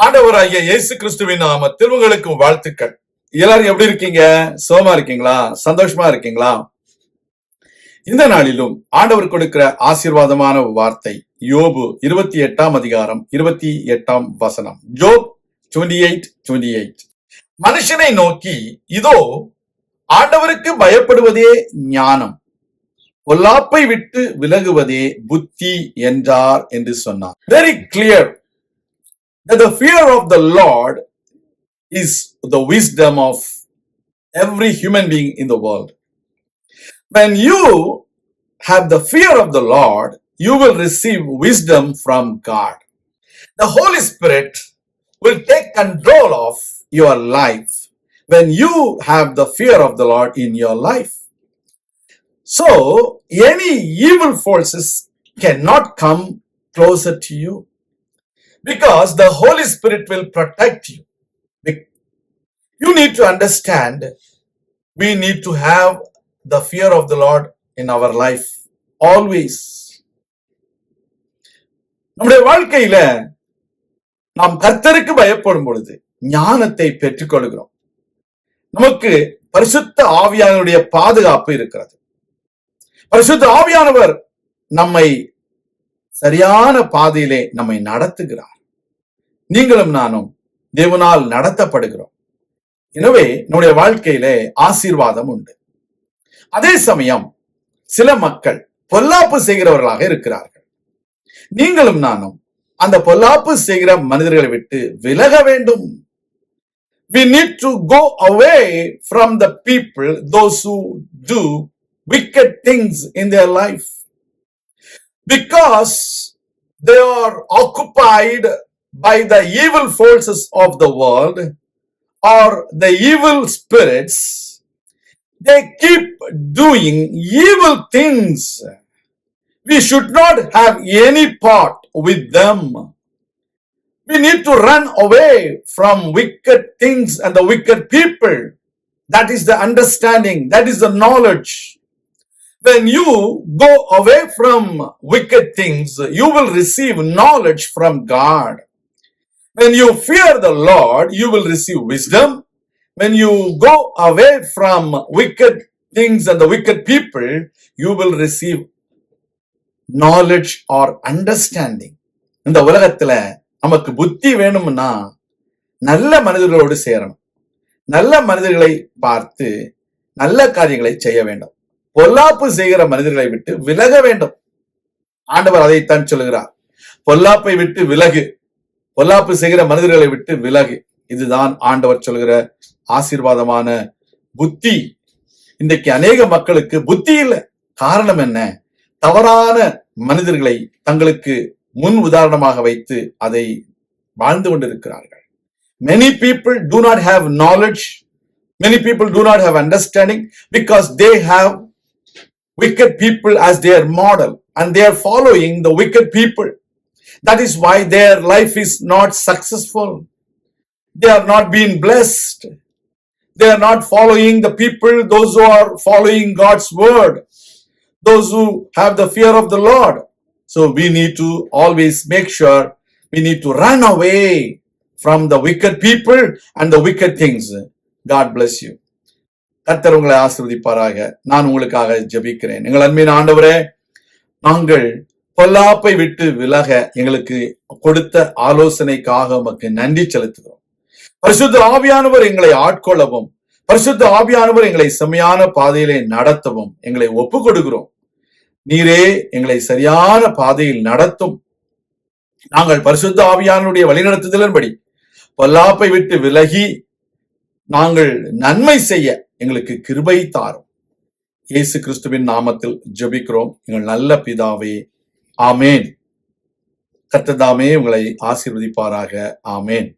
ஆண்டவராகிய இயேசு கிறிஸ்துவின் நாமத்தில் உங்களுக்கு வாழ்த்துக்கள். எல்லாரும் எப்படி இருக்கீங்க? சோமா இருக்கீங்களா? சந்தோஷமா இருக்கீங்களா? இந்த நாளிலும் ஆண்டவர் கொடுக்கிற ஆசீர்வாதமான வார்த்தை யோபு 28 அதிகாரம் 28 வசனம். ஜோப் 28:28. மனுஷனை நோக்கி, இதோ ஆண்டவருக்கு பயப்படுவதே ஞானம், பொல்லாப்பை விட்டு விலகுவதே புத்தி என்றார் என்று சொன்னார். Very clear that the fear of the Lord is the wisdom of every human being in the world. When you have the fear of the Lord, you will receive wisdom from God. The Holy Spirit will take control of your life when you have the fear of the Lord in your life. So, any evil forces cannot come closer to you, because the Holy Spirit will protect you. You need to understand, we need to have the fear of the Lord in our life always. நம்முடைய வாழ்க்கையில நாம் கர்த்தருக்கு பயப்படும் பொழுது ஞானத்தை பெற்றுக்கொள்கிறோம். நமக்கு பரிசுத்த ஆவியானவருடைய பாதுகாப்பு இருக்கிறது. பரிசுத்த ஆவியானவர் நம்மை சரியான பாதையிலே நம்மை நடத்துகிறார். நீங்களும் நானும் தேவனால் நடத்தப்படுகிறோம். எனவே நம்முடைய வாழ்க்கையிலே ஆசீர்வாதம் உண்டு. அதே சமயம் சில மக்கள் பொல்லாப்பு செய்கிறவர்களாக இருக்கிறார்கள். நீங்களும் நானும் அந்த பொல்லாப்பு செய்கிற மனிதர்களை விட்டு விலக வேண்டும். We need to go away from the people, those who do wicked things in their life, because they are occupied by the evil forces of the world or the evil spirits. They keep doing evil things. We should not have any part with them. We need to run away from wicked things and the wicked people. That is the understanding, that is the knowledge. When you go away from wicked things, you will receive knowledge from God. When you fear the Lord, you will receive wisdom. When you go away from wicked things and the wicked people, you will receive knowledge or understanding. இந்த உலகத்துல நமக்கு புத்தி வேணும்னா நல்ல மனிதர்களோடு சேரணும். நல்ல மனிதர்களை பார்த்து நல்ல காரியங்களை செய்ய வேண்டும். பொல்லாப்பு செய்கிற மனிதர்களை விட்டு விலக வேண்டும். ஆண்டவர் அதைத்தான் சொல்லுகிறார். பொல்லாப்பை விட்டு விலகு, பொல்லாப்பு செய்கிற மனிதர்களை விட்டு விலகு. இதுதான் ஆண்டவர் சொல்கிற ஆசீர்வாதமான புத்தி. இன்றைக்கு அநேக மக்களுக்கு புத்தி இல்லை. காரணம் என்ன? தவறான மனிதர்களை தங்களுக்கு முன் உதாரணமாக வைத்து அதை வாழ்ந்து கொண்டிருக்கிறார்கள். Many people do not have knowledge. Many people do not have understanding because they have wicked people as their model and they are following the wicked people. That is why their life is not successful. They are not being blessed. They are not following the people, those who are following God's word, those who have the fear of the Lord. So we need to always make sure we need to run away from the wicked people and the wicked things. God bless you. கர்த்தர் உங்களை ஆசீர்வதிப்பாராக. நான் உங்களுக்காக ஜெபிக்கிறேன். எங்கள் அன்பின் ஆண்டவரே, நாங்கள் பொல்லாப்பை விட்டு விலக எங்களுக்கு கொடுத்த ஆலோசனைக்காக உமக்கு நன்றி செலுத்துகிறோம். பரிசுத்த ஆவியானவர் எங்களை ஆட்கொள்ளவும், பரிசுத்த ஆவியானவர் எங்களை செம்மையான பாதையிலே நடத்தவும் எங்களை ஒப்பு கொடுக்கிறோம். நீரே எங்களை சரியான பாதையில் நடத்தும். நாங்கள் பரிசுத்த ஆவியானுடைய வழிநடத்துதலின்படி பொல்லாப்பை விட்டு விலகி நாங்கள் நன்மை செய்ய எங்களுக்கு கிருபை தாரும். இயேசு கிறிஸ்துவின் நாமத்தில் ஜெபிக்கிறோம் எங்கள் நல்ல பிதாவே, ஆமேன். கர்த்தர் தாமே உங்களை ஆசீர்வதிப்பாராக. ஆமேன்.